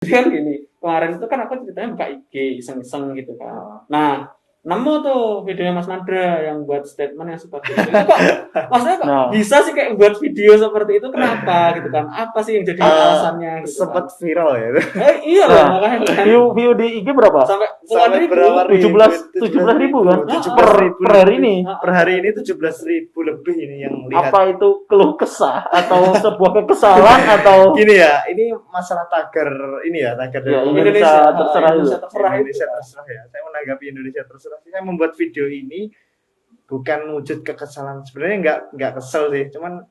Jadi kan gini, kemarin itu kan aku ceritanya buka IG iseng-iseng gitu kan. Nah, nemu tuh videonya Mas Nadra yang buat statement yang seperti itu. Itu kok maksudnya kok Nah, bisa sih kayak buat video seperti itu kenapa gitu kan? Apa sih yang jadi alasannya gitu kan? Sempat viral ya. Iya loh nah, makanya kan view di IG berapa? sampai puluhan Sampai ribu. berapa ribu? 17 ribu kan? Tujuh Per belas ribu per hari ini. Per hari ini 17.000 lebih ini yang lihat. Apa itu keluh kesah atau sebuah kekesalan atau Gini ya, ini masalah tagar ini ya, tagar dari ya pemerintah. Indonesia terserah itu. Indonesia terserah itu. Indonesia terserah ya. Saya menanggapi Indonesia terserah. Saya membuat video ini bukan wujud kekesalan. Sebenarnya nggak kesel sih, cuman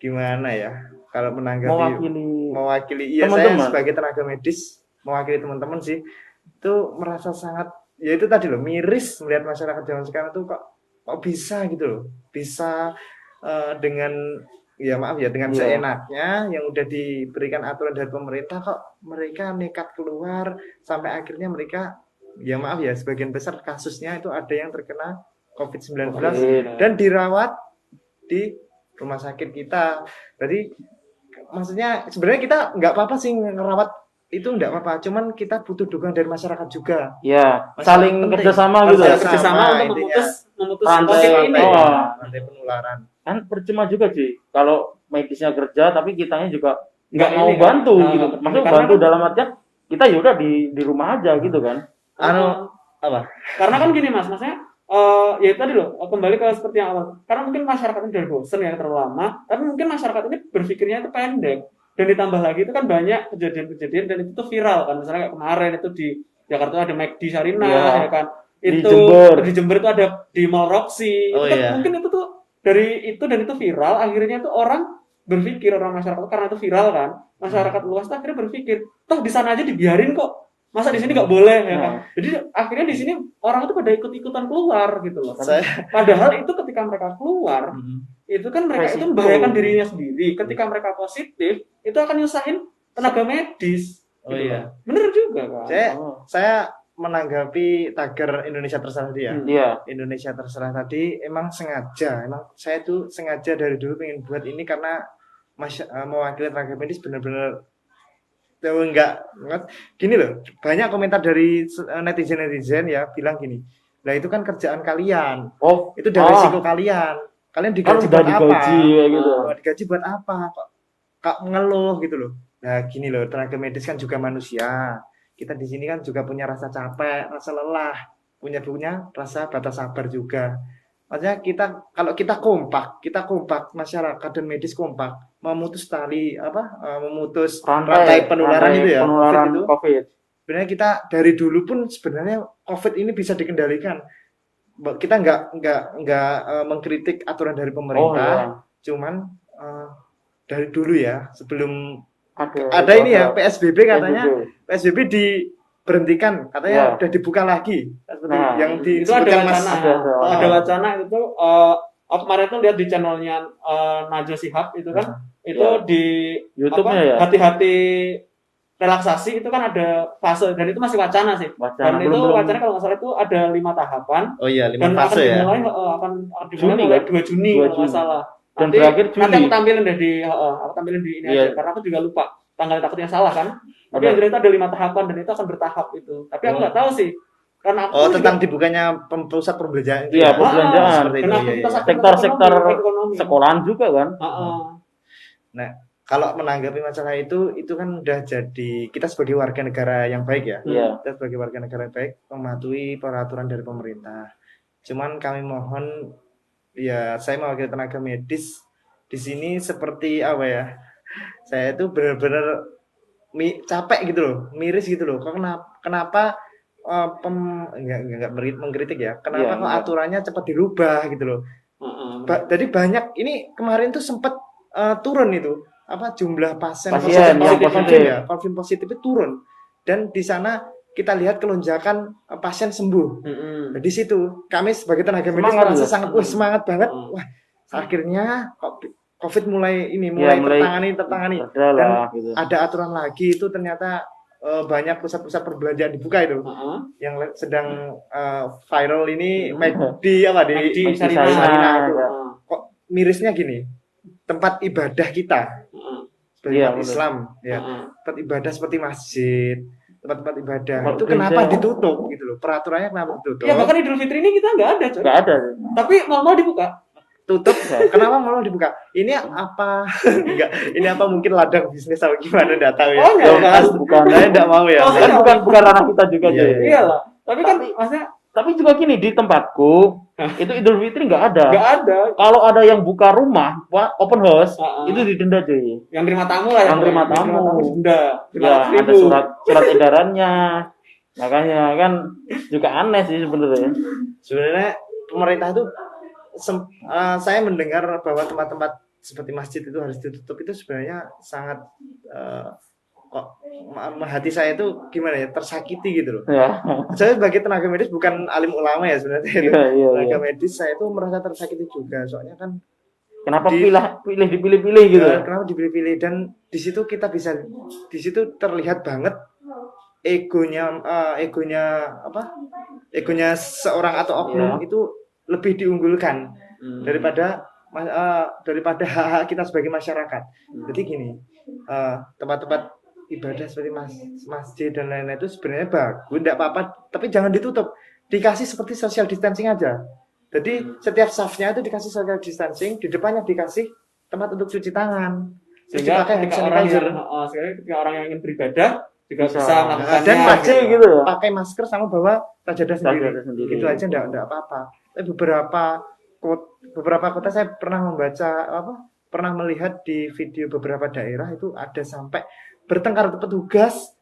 gimana ya? Kalau menanggapi mewakili iya saya teman-teman. sebagai tenaga medis mewakili teman-teman sih itu merasa sangat ya itu tadi loh miris melihat masyarakat zaman sekarang tuh kok bisa gitu loh bisa dengan ya maaf ya dengan Iya. seenaknya yang udah diberikan aturan dari pemerintah kok mereka nekat keluar sampai akhirnya mereka ya maaf ya sebagian besar kasusnya itu ada yang terkena COVID-19 dan dirawat di rumah sakit kita. Jadi maksudnya sebenarnya kita nggak apa-apa sih ngerawat itu nggak apa-apa, cuman kita butuh dukungan dari masyarakat juga. Ya, Masyarakat saling penting. kerjasama gitu. Kerjasama untuk intinya. memutus Rantai- COVID ini. Rantai penularan. Kan percuma juga sih kalau medisnya kerja tapi kitanya juga nggak Nggak mau ini kan. bantu gitu. Maksudnya Karena bantu kan- dalam artian kita yaudah di rumah aja gitu kan. Apa? Karena kan gini Mas, maksudnya ya tadi loh kembali ke seperti yang awal. Karena mungkin masyarakat ini udah bosen ya terlalu lama, tapi mungkin masyarakat ini berpikirnya itu pendek. Dan ditambah lagi itu kan banyak kejadian-kejadian dan itu tuh viral kan. Misalnya kayak kemarin itu di Jakarta ada McD Sarinah Iya. ya kan. Di Itu Jember. di Jember itu ada di Mall Roxy. Oh, Itu kan iya. mungkin itu tuh dari itu dan itu viral akhirnya tuh orang berpikir orang masyarakat karena itu viral kan. Masyarakat luas tuh akhirnya berpikir, toh di sana aja dibiarin kok. Masa di sini nggak boleh ya kan? Jadi akhirnya di sini orang itu pada ikut-ikutan keluar gitu loh. Padahal itu ketika mereka keluar, itu kan mereka itu Resiko. membahayakan dirinya sendiri. Ketika mereka positif, itu akan nyusahin tenaga medis. Oh gitu iya. kan. Bener juga kan? Saya menanggapi tagar Indonesia terserah dia. Iya. Indonesia terserah tadi emang sengaja, emang saya tuh sengaja dari dulu pengen buat ini karena mewakili tenaga medis benar-benar enggak gini loh, banyak komentar dari netizen ya bilang gini, lah itu kan kerjaan kalian, Oh, itu dari resiko kalian digaji udah buat apa? digaji ya gitu. Digaji buat apa? Kok ngeluh gitu loh. Nah gini loh, tenaga medis kan juga manusia. Kita di sini kan juga punya rasa capek, rasa lelah, punya rasa batas sabar juga. Maksudnya kalau kita kompak, masyarakat dan medis kompak, memutus memutus rantai penularan itu ya, penularan COVID itu. COVID. Sebenarnya kita dari dulu pun sebenarnya COVID ini bisa dikendalikan. Kita nggak mengkritik aturan dari pemerintah, cuman dari dulu ya sebelum ada ini ya PSBB katanya PSBB diberhentikan katanya udah dibuka lagi seperti yang itu ada Mas wacana ada wacana itu kemarin tuh lihat di channelnya Najwa Shihab itu kan itu di YouTube-nya ya hati-hati relaksasi itu kan ada fase dan itu masih wacana sih dan itu wacana kalau nggak salah itu ada 5 tahapan oh iya 5 dan fase ya akan dimulai mulai 2 Juni kalau nggak salah dan berakhir Juli. Nanti aku tampilin deh aku tampilin di ini aja karena aku juga lupa tanggal takutnya salah kan. Tapi yang jelas itu ada 5 tahapan dan itu akan bertahap itu. Tapi aku nggak tahu sih. Karena aku tentang dibukanya pusat perbelanjaan. Iya, perbelanjaan. Sektor-sektor sekolahan juga kan. Nah, kalau menanggapi masalah itu kan udah jadi kita sebagai warga negara yang baik ya. Iya. Kita sebagai warga negara yang baik mematuhi peraturan dari pemerintah. Cuman kami mohon ya saya mewakili tenaga medis di sini seperti apa ya? Saya itu benar-benar capek gitu loh, miris gitu loh. Kenapa enggak mengkritik ya? Kenapa kok aturannya cepat dirubah gitu loh? Jadi banyak ini kemarin tuh sempat turun itu jumlah pasien COVID positif itu turun dan di sana kita lihat kelonjakan pasien sembuh. Nah, di situ kami sebagai tenaga medis merasa sangat semangat banget. Wah, akhirnya COVID mulai tertangani dan gitu. Ada aturan lagi itu ternyata banyak pusat-pusat perbelanjaan dibuka itu yang sedang viral ini di Sarinah itu. Kok mirisnya gini, tempat ibadah kita bagi Iya, umat betul. Islam ya. Heeh. Tempat ibadah seperti masjid, tempat-tempat ibadah Tempat itu kenapa gereja. ditutup gitu loh. Peraturannya kenapa ditutup? Ya bahkan Idul Fitri ini kita nggak ada coy. Nggak ada. Tapi mal-mal dibuka. Tutup. Kenapa malah dibuka? Ini apa? Enggak, ini apa mungkin ladang bisnis atau gimana enggak tahu ya. Oh, enggak, Loh, enggak. bukan. Saya enggak mau ya. Oh, Kan bukan ranah kita juga, Iya, Joy. iya. Iyalah. Tapi kan Tapi- maksudnya Tapi juga gini, di tempatku itu Idul Fitri nggak ada. nggak ada. Kalau ada yang buka rumah, open house, Heeh. itu didenda, Joy. Yang terima tamu lah Yang terima tamu. denda. Ya, 500.000. ada surat edarannya. Makanya kan juga aneh sih sebenarnya. Sebenarnya pemerintah itu saya mendengar bahwa tempat-tempat seperti masjid itu harus ditutup itu sebenarnya sangat kok hati saya itu gimana ya, tersakiti gitu loh. Ya. Saya sebagai tenaga medis bukan alim ulama ya sebenarnya itu. Iya, iya, Tenaga iya. medis saya itu merasa tersakiti juga soalnya kan Kenapa Di- dipilih-pilih gitu? kenapa dipilih-pilih dan di situ kita bisa di situ terlihat banget egonya egonya seorang atau oknum itu lebih diunggulkan daripada hak-hak kita sebagai masyarakat. Jadi gini, tempat-tempat ibadah seperti masjid dan lain-lain itu sebenarnya bagus, tidak apa-apa, tapi jangan ditutup, dikasih seperti social distancing aja. Jadi setiap staffnya itu dikasih social distancing, di depannya dikasih tempat untuk cuci tangan, Sehingga pakai hand ketika orang sanitizer. sehingga ketika orang yang ingin beribadah juga Bisa. bisa melakukannya. Dan Pakai gitu ya. pakai masker sama bawa sajadah sendiri. Sajadah sendiri. Itu aja enggak apa-apa. Tapi beberapa kota saya pernah membaca pernah melihat di video beberapa daerah itu ada sampai bertengkar petugas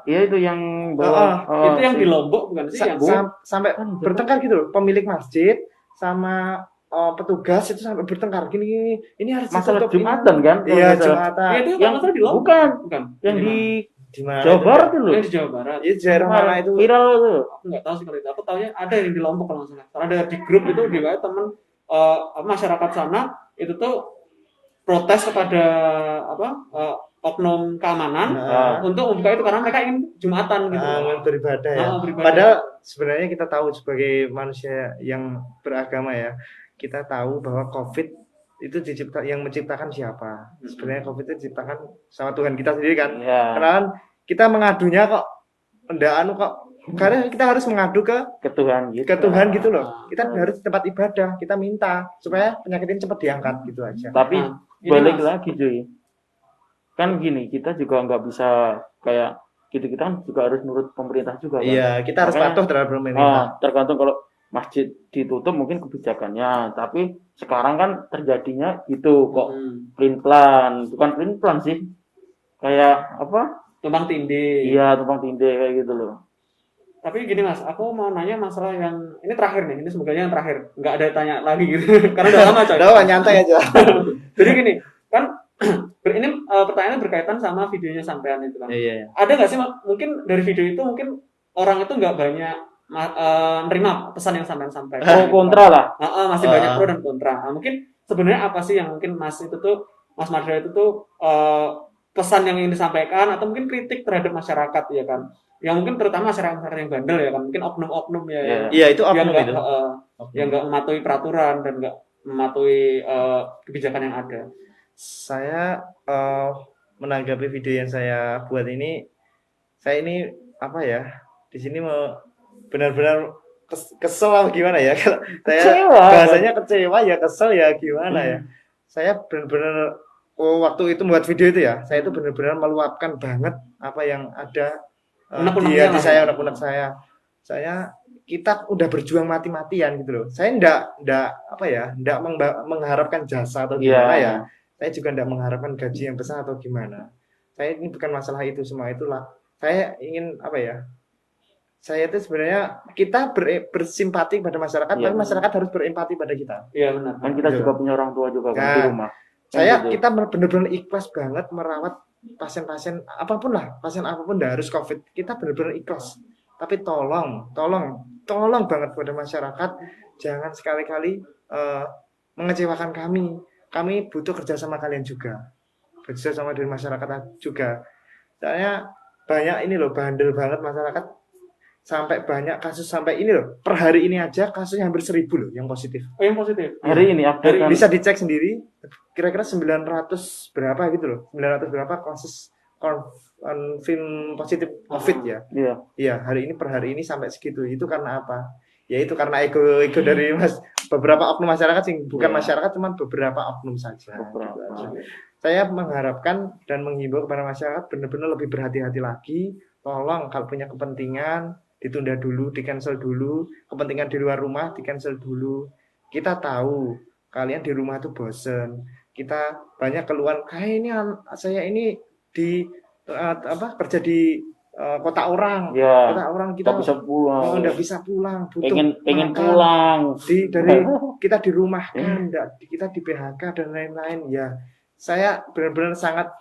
Iya itu yang Itu yang di Lombok bukan sih yang sampai Kan, bertengkar gitu loh, pemilik masjid sama petugas itu sampai bertengkar gini ini harus masalah ditutup, ini. Jumatan kan? Kalau Iya, nggak salah. Jumatan. Iya, itu Yang kalau nggak salah di Lombok. bukan Bukan. yang di Di mana Jawa itu? Barat itu loh. Yang di Jawa Barat. Itu daerah mana itu? Viral tuh. Aku nggak tahu sih kalau itu. Aku taunya ada yang di Lombok kalau nggak salah. Karena ada di grup itu di WA teman masyarakat sana itu tuh protes kepada oknum keamanan Nah. untuk membuka itu karena mereka ingin Jumatan gitu. Beribadah ya. Beribadah. Padahal sebenarnya kita tahu sebagai manusia yang beragama ya, kita tahu bahwa COVID itu yang menciptakan siapa? Sebenarnya COVID itu diciptakan sama Tuhan kita sendiri kan. Iya. Karena kan kita mengadunya kok karena kita harus mengadu ke Ketuhan gitu. Tuhan gitu loh. Kita harus di tempat ibadah, kita minta supaya penyakit ini cepat diangkat gitu aja. Tapi Nah, ini, balik Mas. lagi cuy. Kan gini, kita juga nggak bisa kayak gitu, kita kan juga harus nurut pemerintah juga kan. Iya, kita harus Makanya- patuh terhadap pemerintah. Tergantung kalau masjid ditutup mungkin kebijakannya, tapi sekarang kan terjadinya gitu kok plan, bukan plan sih, kayak apa? Tumpang tindih. Iya, tumpang tindih kayak gitu loh. Tapi gini Mas, aku mau nanya masalah yang ini terakhir nih, ini semoga yang terakhir, nggak ada tanya lagi gitu, karena udah lama coy. Udah nyantai aja. Jadi gini, kan ini pertanyaannya berkaitan sama videonya sampean itu kan. Iya. Ada nggak sih mungkin dari video itu mungkin orang itu nggak banyak nerima pesan yang sampean sampaikan. Pro kontra lah. Masih banyak pro dan kontra. Nah, mungkin sebenarnya apa sih yang mungkin Mas Mardra itu tuh pesan yang ingin disampaikan atau mungkin kritik terhadap masyarakat ya kan? Yang mungkin terutama masyarakat yang bandel ya kan, mungkin oknum-oknum ya. Iya. Iya, itu Yang oknum nggak itu. yang nggak mematuhi peraturan dan nggak mematuhi kebijakan yang ada. Saya menanggapi video yang saya buat ini, saya ini apa ya? Di sini mau benar-benar kesel apa gimana ya? Kalau saya Kecewa. bahasanya kecewa ya, kesel ya gimana ya? Saya benar-benar waktu itu membuat video itu ya, saya itu benar-benar meluapkan banget apa yang ada di hati saya, unek-unek saya. Kita udah berjuang mati-matian gitu loh. Saya enggak mengharapkan jasa atau gimana ya. Saya juga enggak mengharapkan gaji yang besar atau gimana. Saya ini bukan masalah itu, semua itulah. Saya ingin saya itu sebenarnya kita bersimpati pada masyarakat, Iya. tapi masyarakat harus berempati pada kita. Iya benar. Kan kita Betul. juga punya orang tua juga kan Nah, di rumah. Kita benar-benar ikhlas banget merawat pasien-pasien apapun dah harus COVID. Kita benar-benar ikhlas. Tapi tolong banget pada masyarakat, jangan sekali-kali mengecewakan kami. Kami butuh kerjasama kalian juga, kerjasama dari masyarakat juga. Soalnya banyak ini loh bandel banget masyarakat. sampai banyak kasus sampai ini loh. Per hari ini aja kasusnya hampir 1.000 loh yang positif. Oh, yang positif. Hari ini update kan. Bisa dicek sendiri kira-kira 900 berapa gitu loh. 900 berapa kasus confirm positif COVID ya. Iya. Iya, per hari ini sampai segitu. Itu karena apa? Ya itu karena ego dari beberapa oknum masyarakat sih, bukan masyarakat, cuma beberapa oknum saja. Beberapa. Gitu aja. Saya mengharapkan dan menghimbau kepada masyarakat benar-benar lebih berhati-hati lagi. Tolong kalau punya kepentingan ditunda dulu, di-cancel dulu. Kepentingan di luar rumah di-cancel dulu. Kita tahu kalian di rumah tuh bosen. Kita banyak keluhan, kayak ini saya ini di kerja di kota orang, Ya, kota orang kita nggak bisa pulang. nggak bisa pulang, butuh pengen makan. pulang. Dari kita dirumahkan, kita di PHK dan lain-lain. Ya, saya benar-benar sangat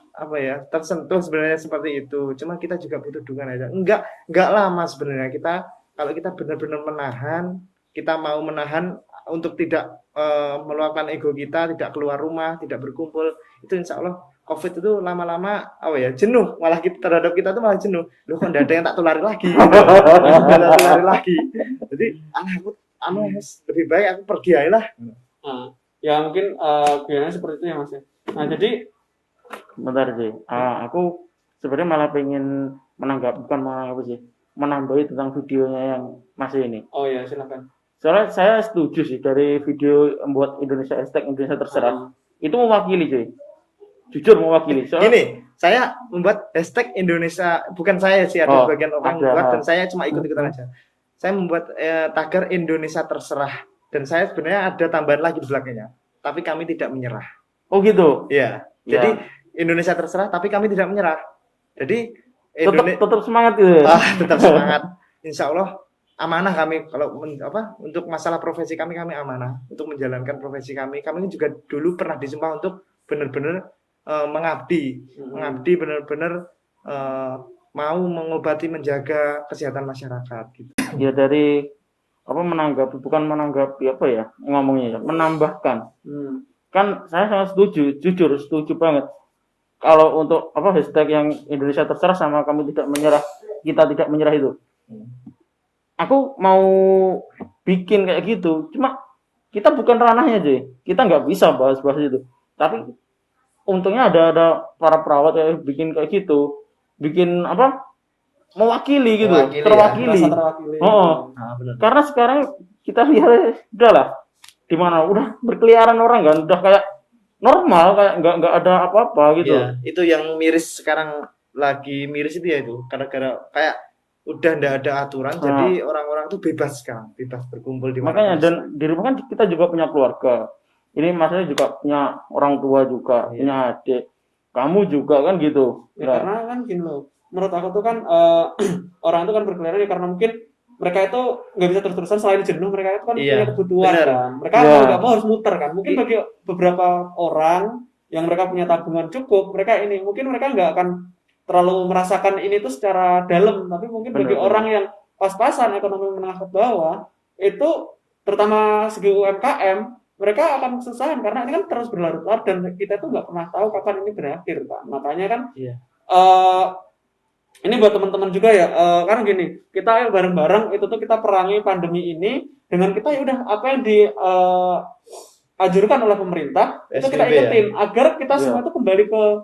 tersentuh sebenarnya seperti itu. Cuma kita juga butuh dukungan aja. Enggak lama sebenarnya kalau kita benar-benar menahan, kita mau menahan untuk tidak meluapkan ego kita, tidak keluar rumah, tidak berkumpul, itu insya Allah COVID itu lama-lama jenuh, malah kita terhadap kita tuh malah jenuh. Loh kok enggak ada yang tak tulari lagi. Jadi lebih baik aku pergi aja lah. Ya mungkin biasanya seperti itu ya Mas. Nah, jadi Bentar sih. Aku sebenarnya malah pengen menambahi tentang videonya yang masih ini. oh ya, silakan. Soalnya saya setuju sih dari video membuat Indonesia #Indonesia terserah. Itu mewakili cuy. Jujur mewakili. Soalnya Gini, saya membuat hashtag Indonesia, bukan saya sih, ada bagian orang membuat dan saya cuma ikut-ikutan aja. Saya membuat tagar Indonesia terserah dan saya sebenarnya ada tambahan lagi di belakangnya. Tapi kami tidak menyerah. Oh gitu. Iya. Jadi Indonesia terserah tapi kami tidak menyerah. Jadi tetap semangat gitu. Tetap semangat. Insya Allah amanah kami kalau untuk masalah profesi kami amanah untuk menjalankan profesi kami. Kami juga dulu pernah disumpah untuk benar-benar mengabdi benar-benar mau mengobati, menjaga kesehatan masyarakat gitu. Ya dari menambahkan. Kan saya sangat jujur setuju banget. Kalau untuk hashtag yang Indonesia terserah sama kami tidak menyerah, kita tidak menyerah itu. Aku mau bikin kayak gitu, cuma kita bukan ranahnya aja. Kita nggak bisa bahas-bahas itu. Tapi untungnya ada para perawat yang bikin kayak gitu, bikin mewakili gitu, terwakili. Karena sekarang kita lihat udahlah di mana udah berkeliaran orang kan, udah kayak normal, kayak nggak ada apa-apa gitu. Ya, itu yang miris sekarang lagi miris itu ya itu gara-gara kayak udah nggak ada aturan, jadi orang-orang tuh bebas sekarang, bebas berkumpul di mana. Makanya dan di rumah kan kita juga punya keluarga. Ini maksudnya juga punya orang tua juga, punya adik. Kamu juga kan gitu. Ya, karena kan gini loh, menurut aku tuh kan orang itu kan berkeliaran ya karena mungkin mereka itu nggak bisa terus-terusan selain jenuh, mereka itu kan punya kebutuhan kan. Mereka mau nggak mau harus muter kan. Mungkin bagi beberapa orang yang mereka punya tabungan cukup, mereka nggak akan terlalu merasakan ini tuh secara dalam, tapi mungkin bagi orang yang pas-pasan ekonomi menengah ke bawah itu terutama segi UMKM mereka akan kesusahan karena ini kan terus berlarut-larut dan kita tuh nggak pernah tahu kapan ini berakhir kan. Makanya kan ini buat teman-teman juga ya, karena gini, kita ayo bareng-bareng itu tuh kita perangi pandemi ini dengan kita ya udah apa yang dianjurkan oleh pemerintah itu kita ikutin agar kita semua itu kembali ke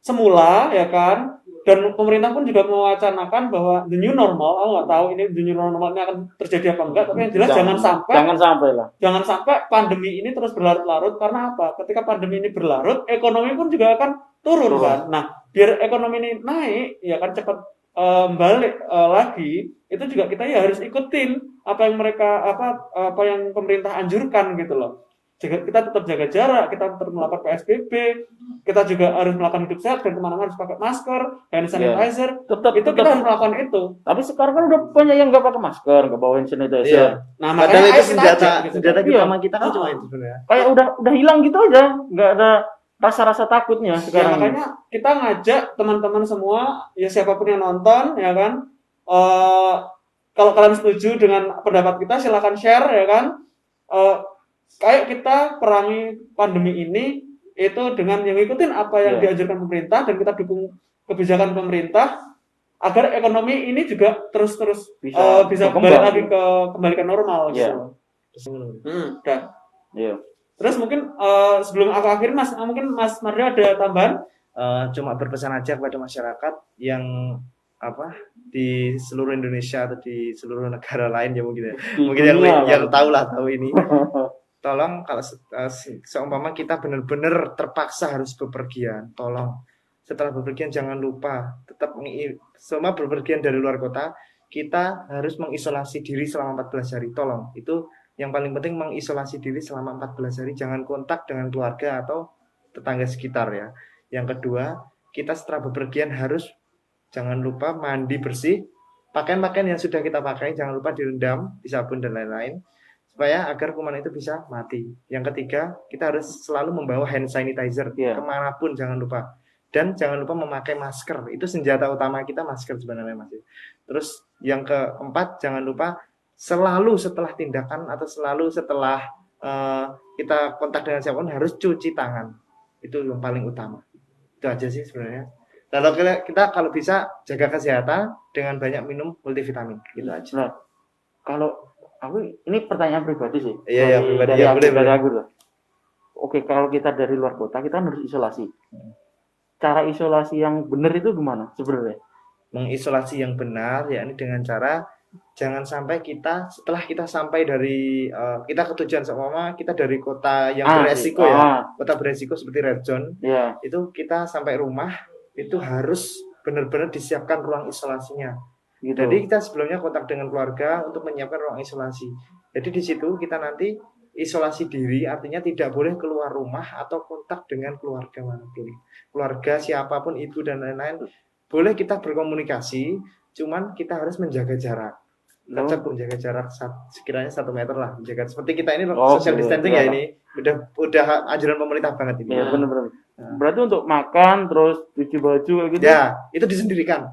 semula ya kan. Dan pemerintah pun juga mewacanakan bahwa the new normal, aku nggak tahu ini the new normal ini akan terjadi apa enggak, tapi yang jelas jangan sampai pandemi ini terus berlarut-larut. Karena apa? Ketika pandemi ini berlarut, ekonomi pun juga akan turun kan. Nah, biar ekonomi ini naik, ya kan cepat balik lagi, itu juga kita ya harus ikutin apa yang yang pemerintah anjurkan gitu loh. Kita tetap jaga jarak, kita tetap melakukan PSBB, kita juga harus melakukan hidup sehat dan kemana-mana harus pakai masker, hand sanitizer, kita harus melakukan itu. Tapi sekarang kan udah banyak yang nggak pakai masker, nggak bawa hand sanitizer. Nah, padahal itu senjata utama kita kan cuma itu sebenarnya. Kayak udah hilang gitu aja, nggak ada rasa-rasa takutnya sekarang. Makanya kita ngajak teman-teman semua, ya siapapun yang nonton, ya kan, kalau kalian setuju dengan pendapat kita silahkan share, ya kan. Kayak kita perangi pandemi ini itu dengan yang ngikutin apa yang dianjurkan pemerintah dan kita dukung kebijakan pemerintah agar ekonomi ini juga terus Bisa bisa berkembang. balik lagi kembali ke normal Iya. gitu. Udah. Iya. Terus mungkin sebelum aku akhirin Mas, mungkin Mas Mario ada tambahan? Cuma berpesan aja kepada masyarakat yang apa di seluruh Indonesia atau di seluruh negara lain ya mungkin ya. Di Mungkin dunia, yang Pak. tahu ini. Tolong kalau seumpama kita benar-benar terpaksa harus bepergian, tolong setelah bepergian jangan lupa tetap semua bepergian dari luar kota, kita harus mengisolasi diri selama 14 hari. Tolong, itu yang paling penting, mengisolasi diri selama 14 hari, jangan kontak dengan keluarga atau tetangga sekitar ya. Yang kedua, kita setelah bepergian harus jangan lupa mandi bersih, pakaian-pakaian yang sudah kita pakai jangan lupa direndam di sabun dan lain-lain supaya agar kuman itu bisa mati. Yang ketiga, kita harus selalu membawa hand sanitizer kemanapun, jangan lupa. Dan jangan lupa memakai masker, itu senjata utama kita, masker sebenarnya Mas. Terus yang keempat, jangan lupa selalu setelah tindakan atau selalu setelah kita kontak dengan siapapun harus cuci tangan, itu yang paling utama. Itu aja sih sebenarnya. Lalu kita kalau bisa jaga kesehatan dengan banyak minum multivitamin, gitu aja. Nah, kalau aku ini pertanyaan pribadi sih. Iya, pribadi. Dari Ya, aku, boleh. loh. Oke, kalau kita dari luar kota, kita harus isolasi. Cara isolasi yang benar itu gimana sebenarnya? Mengisolasi yang benar, yakni dengan cara jangan sampai kita setelah kita sampai dari kita ke tujuan, seumpama kita dari kota yang beresiko kota beresiko seperti red zone, itu kita sampai rumah itu harus benar-benar disiapkan ruang isolasinya. Gitu. Jadi kita sebelumnya kontak dengan keluarga untuk menyiapkan ruang isolasi. Jadi di situ kita nanti isolasi diri, artinya tidak boleh keluar rumah atau kontak dengan keluarga manapun. Keluarga siapapun itu dan lain-lain. Boleh kita berkomunikasi, cuman kita harus menjaga jarak. Tetap menjaga jarak sekiranya 1 meter lah, menjaga. Seperti kita ini social distancing ya ini. Udah anjuran pemerintah banget ini. Iya, benar-benar. Berarti untuk makan terus cuci baju kayak gitu. Ya, itu disendirikan.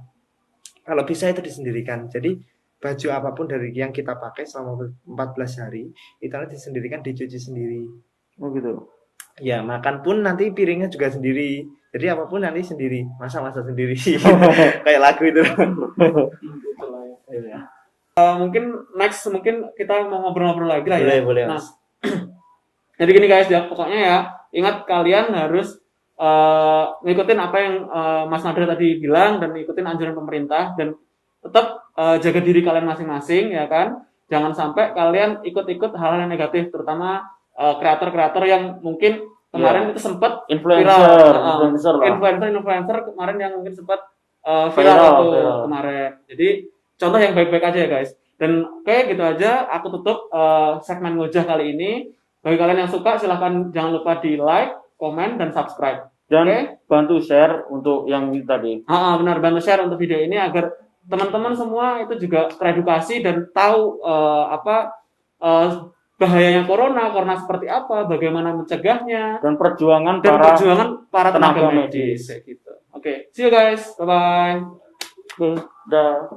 Kalau bisa itu disendirikan. Jadi baju apapun dari yang kita pakai selama 14 hari itu nanti disendirikan, dicuci sendiri. Oh gitu. Ya, makan pun nanti piringnya juga sendiri. Jadi apapun nanti sendiri, masak sendiri. Kayak lagu itu. Mungkin next kita mau ngobrol-ngobrol lagi lah ya. Boleh. Nah, jadi gini guys, ya pokoknya ya ingat kalian harus ngikutin apa yang Mas Nadra tadi bilang dan ngikutin anjuran pemerintah dan tetap jaga diri kalian masing-masing ya kan. Jangan sampai kalian ikut-ikut hal-hal yang negatif, terutama kreator-kreator yang mungkin kemarin itu sempat influencer kemarin yang mungkin sempat viral kemarin. Jadi contoh yang baik-baik aja ya guys. Dan oke, gitu aja aku tutup segmen ngojah kali ini. Bagi kalian yang suka silahkan jangan lupa di like, komen, dan subscribe. Dan bantu share untuk yang ini tadi. Benar, bantu share untuk video ini agar teman-teman semua itu juga teredukasi dan tahu bahayanya corona seperti apa, bagaimana mencegahnya, dan perjuangan para tenaga medis. Gitu. Oke, see you guys, bye bye. Oke, dah.